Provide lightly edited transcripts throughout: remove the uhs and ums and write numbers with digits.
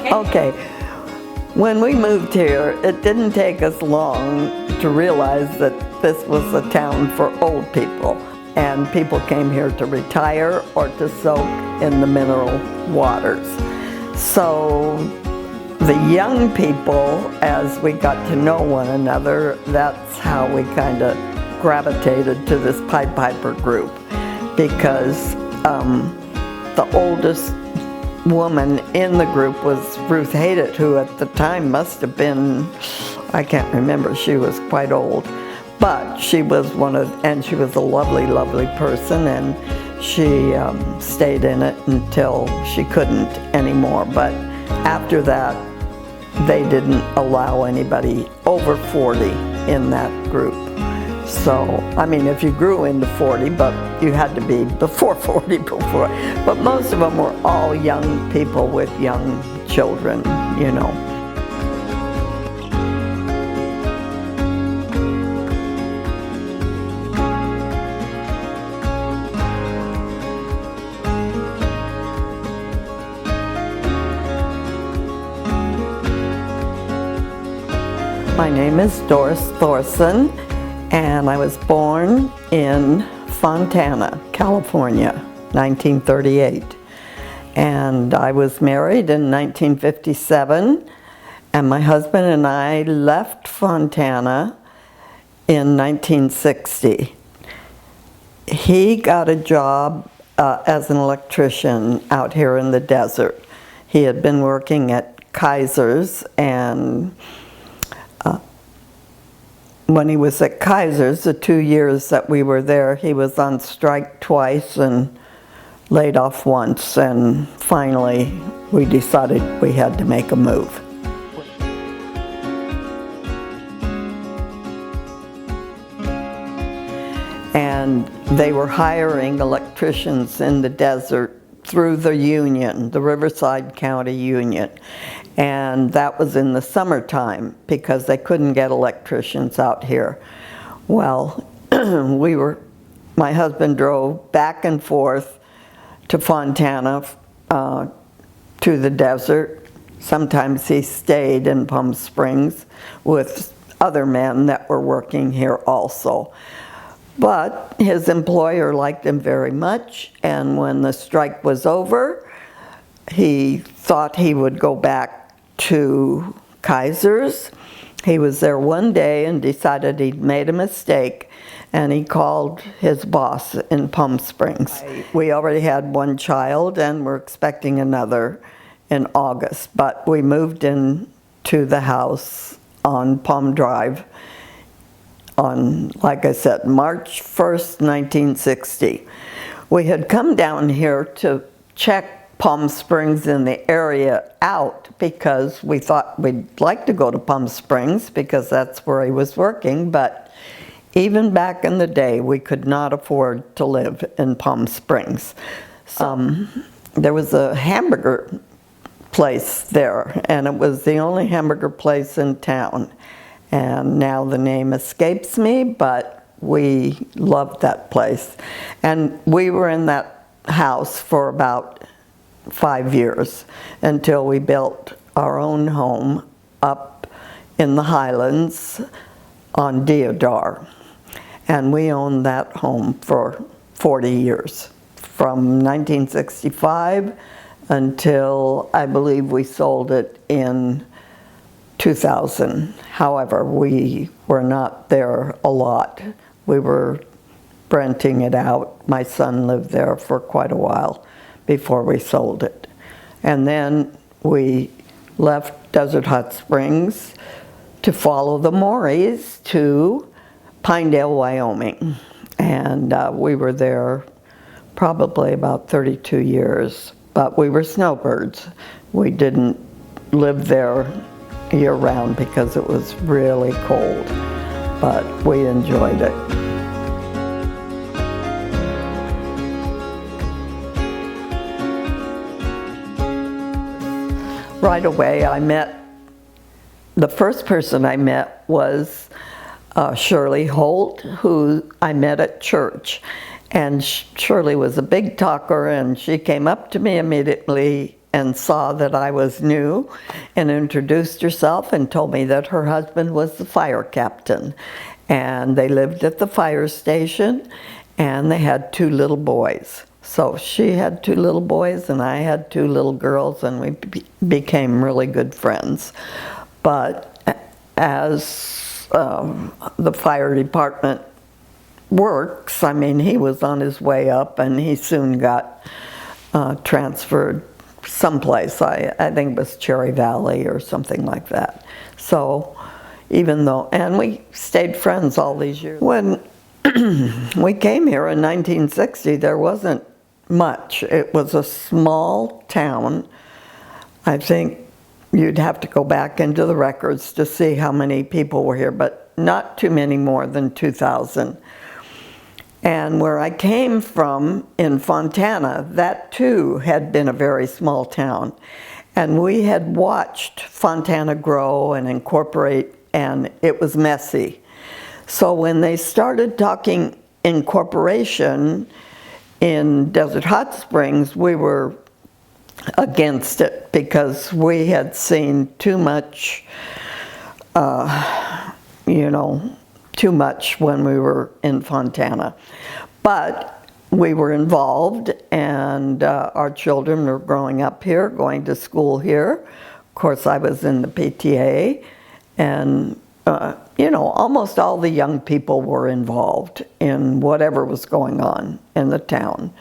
Okay. When we moved here, it didn't take us long to realize that this was a town for old people, and people came here to retire or to soak in the mineral waters. So the young people, as we got to know one another, that's how we kind of gravitated to this Pied Piper group, because the oldest woman in the group was Ruth Hayden, who at the time must have been, I can't remember, she was quite old, but she was and she was a lovely, lovely person, and she stayed in it until she couldn't anymore. But after that, they didn't allow anybody over 40 in that group. So, I mean, if you grew into 40, but you had to be before 40 before. But most of them were all young people with young children, you know. My name is Doris Thorson, and I was born in Fontana, California, 1938. And I was married in 1957, and my husband and I left Fontana in 1960. He got a job as an electrician out here in the desert. He had been working at Kaiser's, and when he was at Kaiser's, the 2 years that we were there, he was on strike twice and laid off once, and finally we decided we had to make a move. And they were hiring electricians in the desert through the union, the Riverside County Union. And that was in the summertime because they couldn't get electricians out here. Well, my husband drove back and forth to Fontana, to the desert. Sometimes he stayed in Palm Springs with other men that were working here also. But his employer liked him very much, and when the strike was over, he thought he would go back to Kaiser's. He was there one day and decided he'd made a mistake, and he called his boss in Palm Springs. We already had one child and we're expecting another in August, but we moved into the house on Palm Drive on, like I said, March 1st, 1960. We had come down here to check Palm Springs in the area out because we thought we'd like to go to Palm Springs because that's where he was working, but even back in the day we could not afford to live in Palm Springs. There was a hamburger place there, and it was the only hamburger place in town, and now the name escapes me, but we loved that place. And we were in that house for about 5 years until we built our own home up in the Highlands on Deodar. And we owned that home for 40 years, from 1965 until I believe we sold it in 2000. However, we were not there a lot. We were renting it out. My son lived there for quite a while before we sold it. And then we left Desert Hot Springs to follow the Morris to Pinedale, Wyoming. And we were there probably about 32 years, but we were snowbirds. We didn't live there year-round because it was really cold, but we enjoyed it. Right away, the first person I met was Shirley Holt, who I met at church. And Shirley was a big talker, and she came up to me immediately and saw that I was new and introduced herself and told me that her husband was the fire captain. And they lived at the fire station, and they had 2 little boys. So she had 2 little boys and I had 2 little girls, and we became really good friends. But as the fire department works, I mean, he was on his way up and he soon got transferred someplace. I think it was Cherry Valley or something like that. So even though, and we stayed friends all these years. When we came here in 1960, there wasn't much. It was a small town. I think you'd have to go back into the records to see how many people were here, but not too many more than 2,000. And where I came from in Fontana, that too had been a very small town. And we had watched Fontana grow and incorporate, and it was messy. So when they started talking incorporation in Desert Hot Springs, we were against it because we had seen too much, too much when we were in Fontana. But we were involved, and our children were growing up here, going to school here. Of course, I was in the PTA, and almost all the young people were involved in whatever was going on in the town.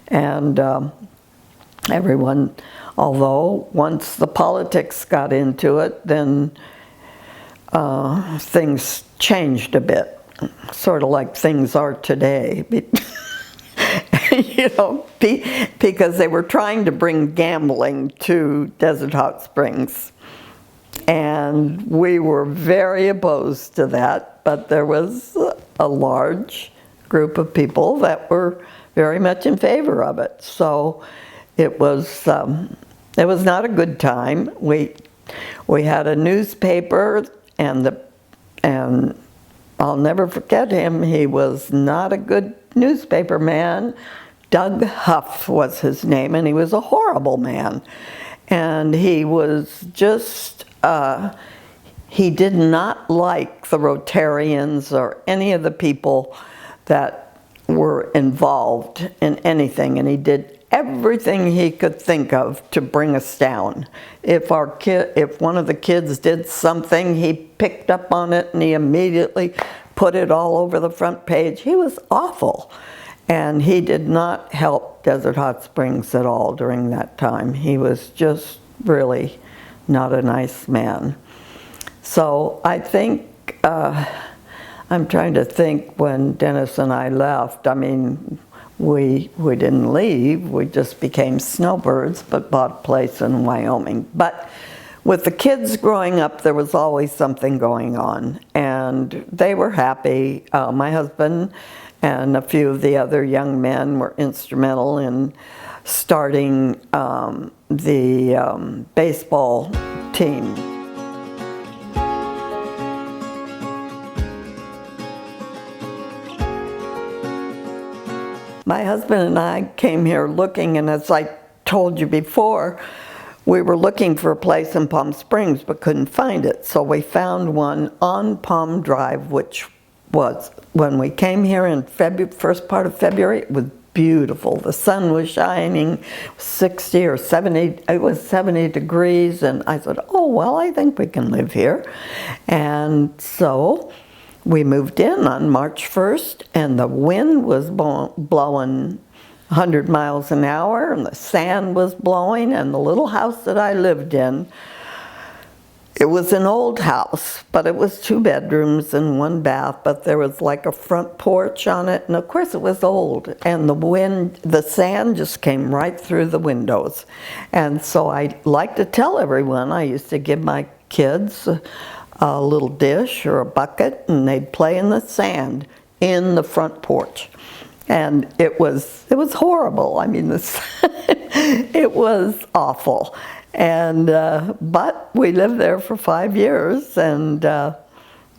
And everyone, although once the politics got into it, then things changed a bit, sort of like things are today. Because they were trying to bring gambling to Desert Hot Springs. And we were very opposed to that, but there was a large group of people that were very much in favor of it. So it was not a good time. We had a newspaper, and I'll never forget him. He was not a good newspaper man. Doug Huff was his name, and he was a horrible man. And he was just, he did not like the Rotarians or any of the people that were involved in anything, and he did everything he could think of to bring us down. If one of the kids did something, he picked up on it and he immediately put it all over the front page. He was awful. And he did not help Desert Hot Springs at all during that time. He was just really not a nice man. So I think, I'm trying to think when Dennis and I left, I mean, we didn't leave, we just became snowbirds, but bought a place in Wyoming. But with the kids growing up, there was always something going on, and they were happy. My husband and a few of the other young men were instrumental in starting the baseball team. My husband and I came here looking, and as I told you before, we were looking for a place in Palm Springs but couldn't find it. So we found one on Palm Drive, which was, when we came here in first part of February, it was beautiful. The sun was shining, 60 or 70, it was 70 degrees, and I said, oh, well, I think we can live here. And so we moved in on March 1st, and the wind was blowing 100 miles an hour, and the sand was blowing, and the little house that I lived in, it was an old house, but it was 2 bedrooms and 1 bath, but there was like a front porch on it, and of course it was old, and the sand just came right through the windows. And so I like to tell everyone, I used to give my kids a little dish or a bucket, and they'd play in the sand in the front porch. And it was horrible. I mean, it was awful. And but we lived there for 5 years, and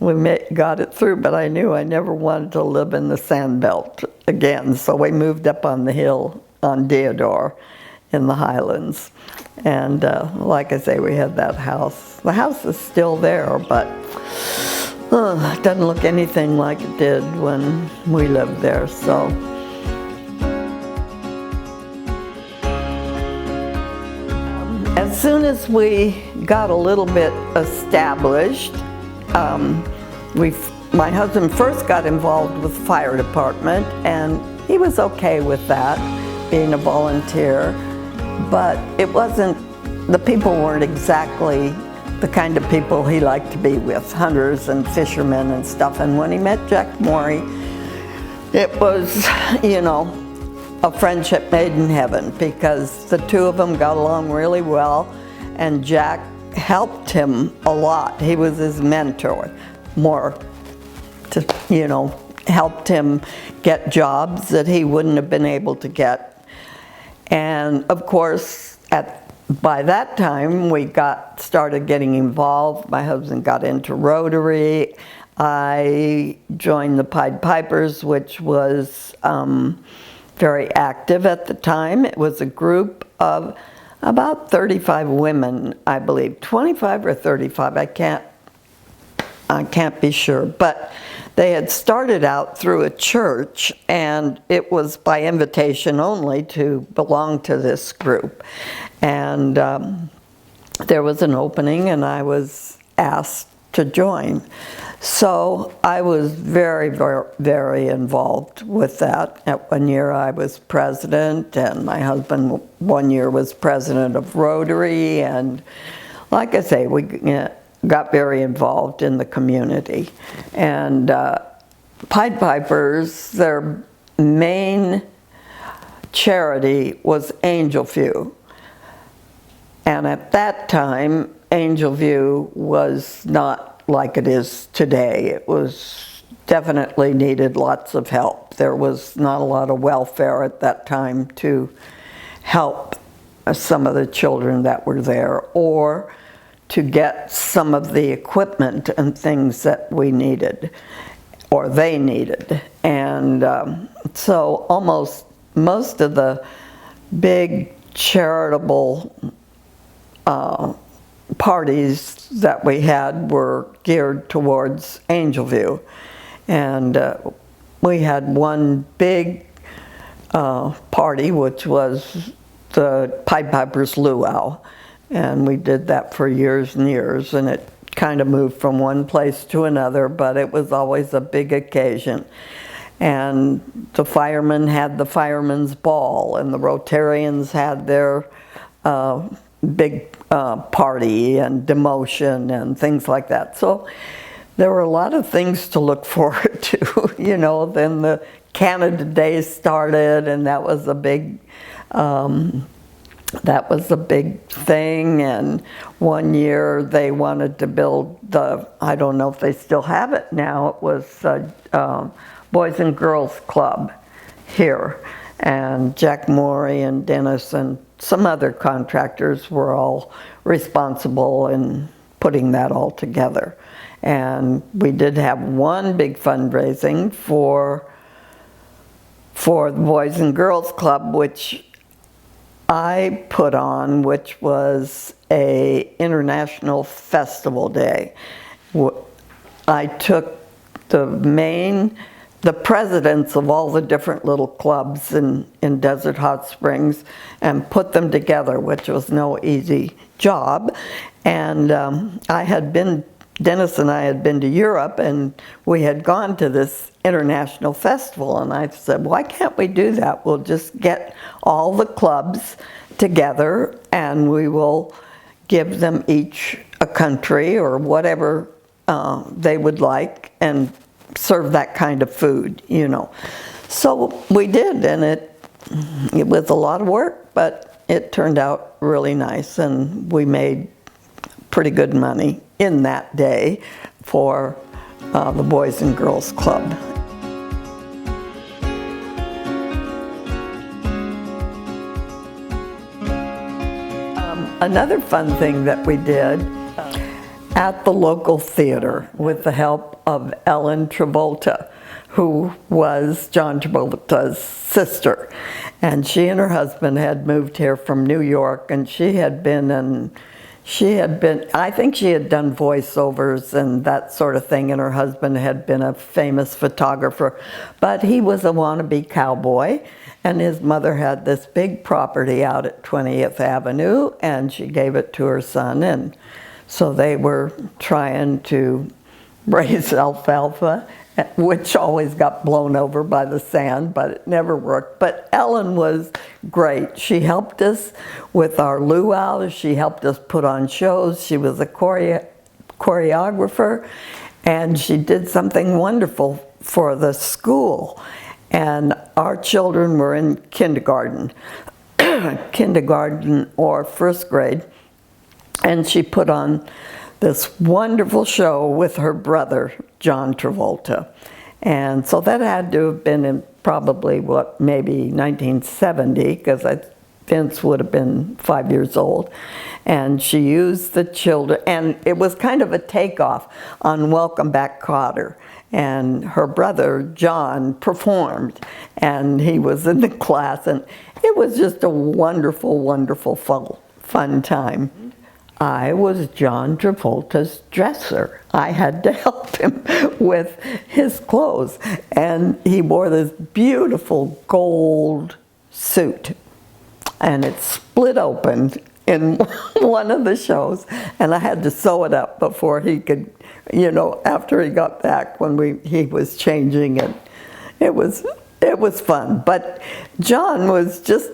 we got it through. But I knew I never wanted to live in the sand belt again, so we moved up on the hill on Deodore in the Highlands. And like I say, we had that house. The house is still there, but it doesn't look anything like it did when we lived there. So. As soon as we got a little bit established, my husband first got involved with the fire department, and he was okay with that, being a volunteer, but it wasn't, the people weren't exactly the kind of people he liked to be with, hunters and fishermen and stuff. And when he met Jack Morey, it was, you know, a friendship made in heaven, because the two of them got along really well, and Jack helped him a lot. He was his mentor, more to, you know, helped him get jobs that he wouldn't have been able to get. And of course, by that time, we started getting involved. My husband got into Rotary. I joined the Pied Pipers, which was very active at the time. It was a group of about 35 women, I believe, 25 or 35, I can't be sure, but they had started out through a church, and it was by invitation only to belong to this group. And there was an opening, and I was asked to join. So I was very, very, very involved with that. At 1 year I was president, and my husband 1 year was president of Rotary, and like I say, we got very involved in the community. And Pied Pipers, their main charity was Angel View. And at that time, Angel View was not like it is today. It was definitely needed lots of help. There was not a lot of welfare at that time to help some of the children that were there, or to get some of the equipment and things that we needed, or they needed. And so most of the big charitable parties that we had were geared towards Angel View. And we had one big party, which was the Pied Pipers Luau. And we did that for years and years, and it kind of moved from one place to another, but it was always a big occasion. And the firemen had the firemen's ball, and the Rotarians had their big party and demotion and things like that. So there were a lot of things to look forward to. You know, then the Canada Day started, and that was a big thing. And 1 year they wanted to build I don't know if they still have it now, it was Boys and Girls Club here. And Jack Morey and Dennis and some other contractors were all responsible in putting that all together. And we did have one big fundraising for the Boys and Girls Club, which I put on, which was a international festival day. I took the presidents of all the different little clubs in Desert Hot Springs and put them together, which was no easy job. And Dennis and I had been to Europe, and we had gone to this international festival, and I said, why can't we do that? We'll just get all the clubs together, and we will give them each a country or whatever they would like, and serve that kind of food, you know. So we did, and it was a lot of work, but it turned out really nice, and we made pretty good money in that day for the Boys and Girls Club. Another fun thing that we did at the local theater with the help of Ellen Travolta. who was John Travolta's sister. And she and her husband had moved here from New York, and I think she had done voiceovers and that sort of thing, and her husband had been a famous photographer. But he was a wannabe cowboy, and his mother had this big property out at 20th Avenue, and she gave it to her son, and so they were trying to raise alfalfa, which always got blown over by the sand, but it never worked. But Ellen was great. She helped us with our luau. She helped us put on shows. She was a choreographer, and she did something wonderful for the school. And our children were in kindergarten, kindergarten or first grade, and she put on this wonderful show with her brother, John Travolta. And so that had to have been in probably, maybe 1970, because Vince would have been 5 years old. And she used the children, and it was kind of a takeoff on Welcome Back, Kotter. And her brother, John, performed, and he was in the class, and it was just a wonderful, wonderful, fun time. I was John Travolta's dresser. I had to help him with his clothes. And he wore this beautiful gold suit. And it split open in one of the shows. And I had to sew it up before he could, after he got back when he was changing it. It was fun. But John was just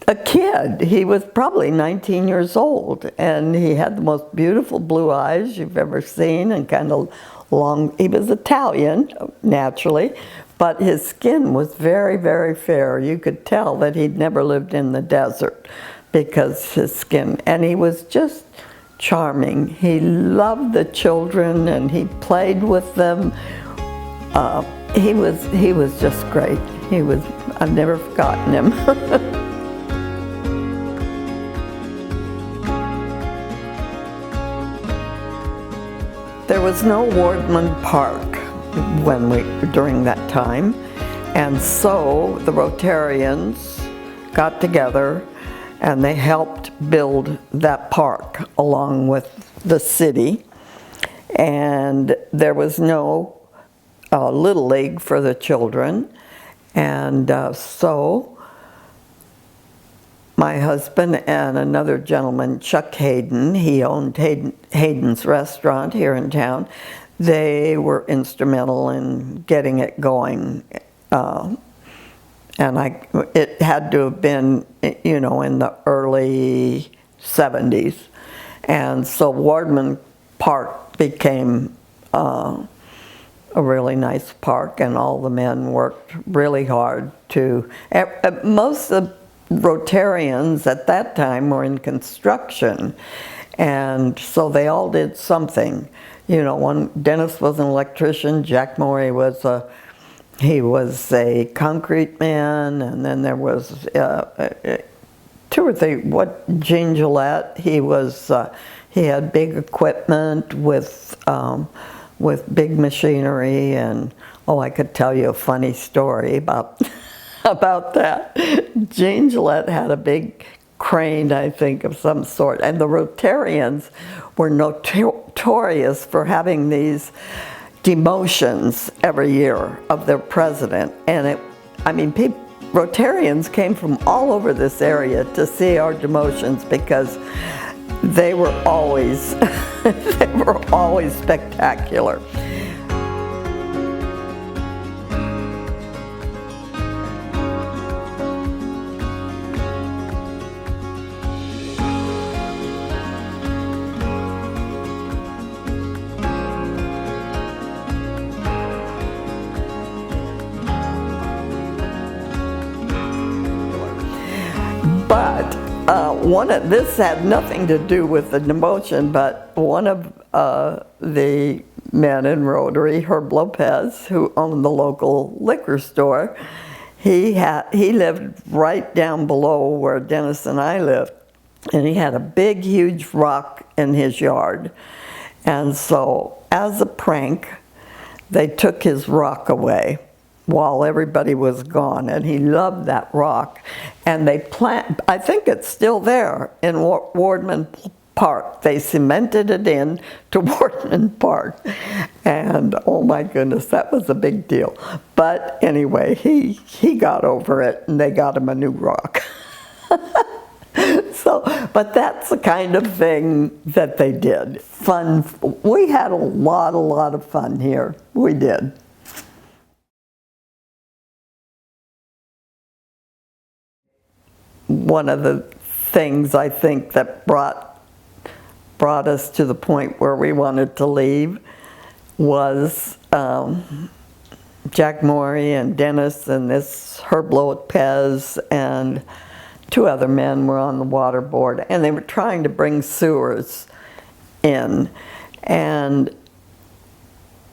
a kid. He was probably 19 years old, and he had the most beautiful blue eyes you've ever seen, and kind of long. He was Italian, naturally, but his skin was very, very fair. You could tell that he'd never lived in the desert because his skin, and he was just charming. He loved the children, and he played with them. He was just great. I've never forgotten him. There was no Wardman Park during that time, and so the Rotarians got together and they helped build that park along with the city. And there was no Little League for the children, and so my husband and another gentleman, Chuck Hayden, he owned Hayden's restaurant here in town. They were instrumental in getting it going. And it had to have been, in the early 70s. And so Wardman Park became a really nice park, and all the men worked really hard most of Rotarians at that time were in construction, and so they all did something. Dennis was an electrician, Jack Morey was a concrete man, and then there was two or three. Gene Gillette, he had big equipment with big machinery, and I could tell you a funny story about that. Gene Gillette had a big crane, I think, of some sort, and the Rotarians were notorious for having these demotions every year of their president. And Rotarians came from all over this area to see our demotions because they were always spectacular. But this had nothing to do with the demotion, but one of the men in Rotary, Herb Lopez, who owned the local liquor store, he lived right down below where Dennis and I lived, and he had a big, huge rock in his yard. And so, as a prank, they took his rock away. while everybody was gone, and he loved that rock. And they I think it's still there in Wardman Park. They cemented it in to Wardman Park, and oh my goodness, that was a big deal. But anyway, he got over it, and they got him a new rock. So, but that's the kind of thing that they did. Fun. We had a lot of fun here. We did. One of the things I think that brought us to the point where we wanted to leave was Jack Morey and Dennis and this Herb Lopez and 2 other men were on the water board, and they were trying to bring sewers in, and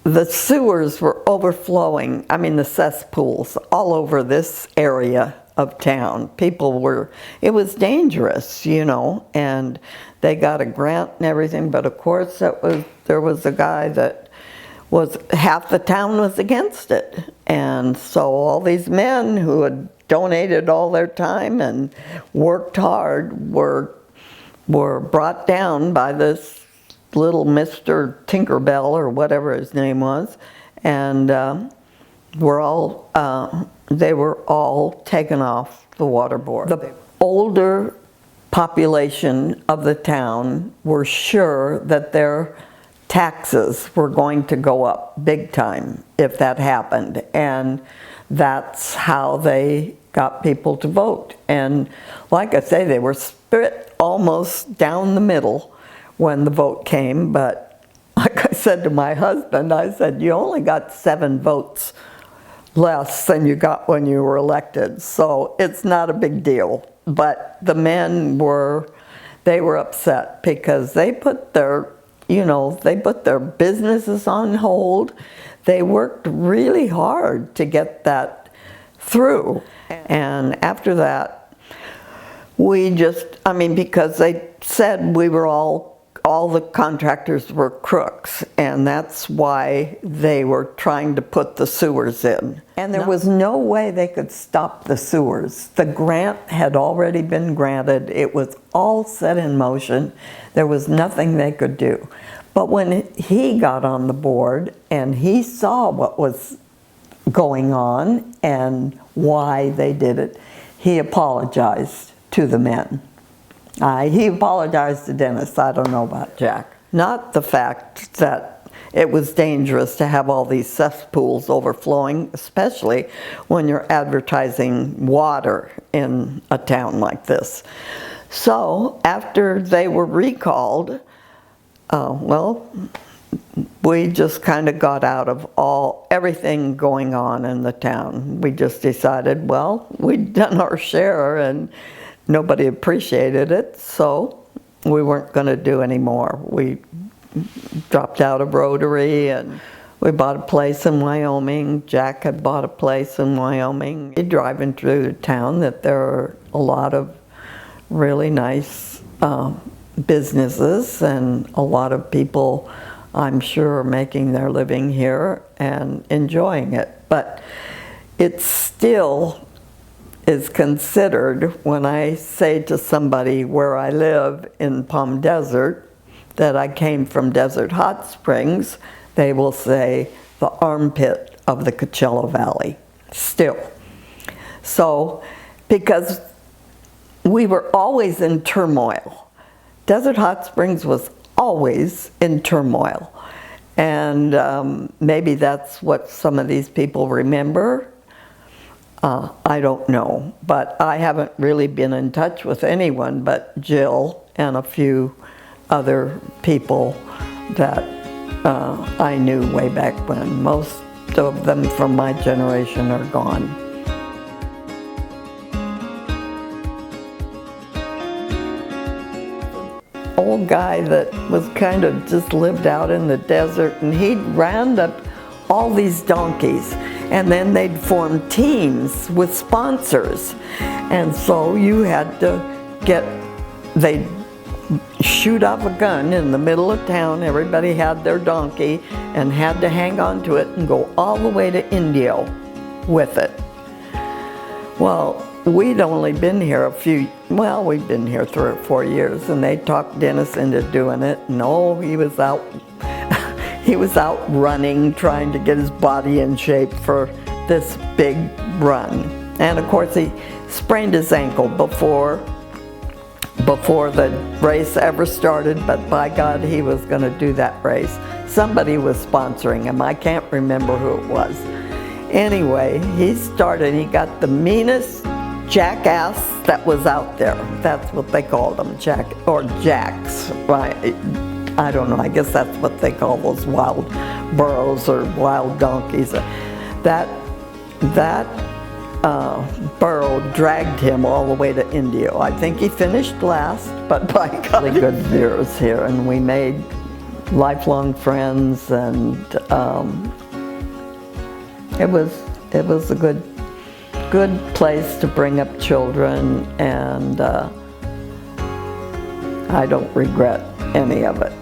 the sewers were overflowing. I mean, the cesspools all over this area of town. People were, it was dangerous, you know, and they got a grant and everything, but of course there was a guy that was, half the town was against it. And so all these men who had donated all their time and worked hard were brought down by this little Mr. Tinkerbell or whatever his name was, and they were all taken off the water board. The older population of the town were sure that their taxes were going to go up big time if that happened, and that's how they got people to vote. And like I say, they were split almost down the middle when the vote came, but like I said to my husband, I said, you only got 7 votes less than you got when you were elected, so it's not a big deal. But the men they were upset because they put their, you know, they put their businesses on hold. They worked really hard to get that through. And after that, we just, I mean, because they said we were all the contractors were crooks, and that's why they were trying to put the sewers in. And there was no way they could stop the sewers. The grant had already been granted. It was all set in motion. There was nothing they could do. But when he got on the board and he saw what was going on and why they did it, he apologized to the men. He apologized to Dennis. I don't know about Jack. Not the fact that it was dangerous to have all these cesspools overflowing, especially when you're advertising water in a town like this. So after they were recalled, well, we just kind of got out of everything going on in the town. We just decided, well, we'd done our share and nobody appreciated it, so we weren't going to do any more. We dropped out of Rotary and we bought a place in Wyoming. Jack had bought a place in Wyoming. Driving through town, that there are a lot of really nice businesses and a lot of people, I'm sure, are making their living here and enjoying it. But it still is considered, when I say to somebody where I live in Palm Desert that I came from Desert Hot Springs, they will say the armpit of the Coachella Valley, still. So, because we were always in turmoil. Desert Hot Springs was always in turmoil. And maybe that's what some of these people remember. I don't know, but I haven't really been in touch with anyone but Jill and a few other people that I knew way back when. Most of them from my generation are gone. Old guy that was kind of just lived out in the desert, and he'd round up all these donkeys, and then they'd form teams with sponsors. And so you had to they'd shoot off a gun in the middle of town. Everybody had their donkey and had to hang on to it and go all the way to Indio with it. Well, we'd only been here we'd been here 3 or 4 years, and they talked Dennis into doing it, and he was out he was out running, trying to get his body in shape for this big run. And of course he sprained his ankle before the race ever started, but by God, he was going to do that race. Somebody was sponsoring him. I can't remember who it was. Anyway, he started. He got the meanest jackass that was out there. That's what they called them, jacks, right? I don't know. I guess that's what they call those wild burros or wild donkeys. That burro dragged him all the way to Indio. I think he finished last, but by God, really good years here, and we made lifelong friends, and it was a good place to bring up children, and I don't regret any of it.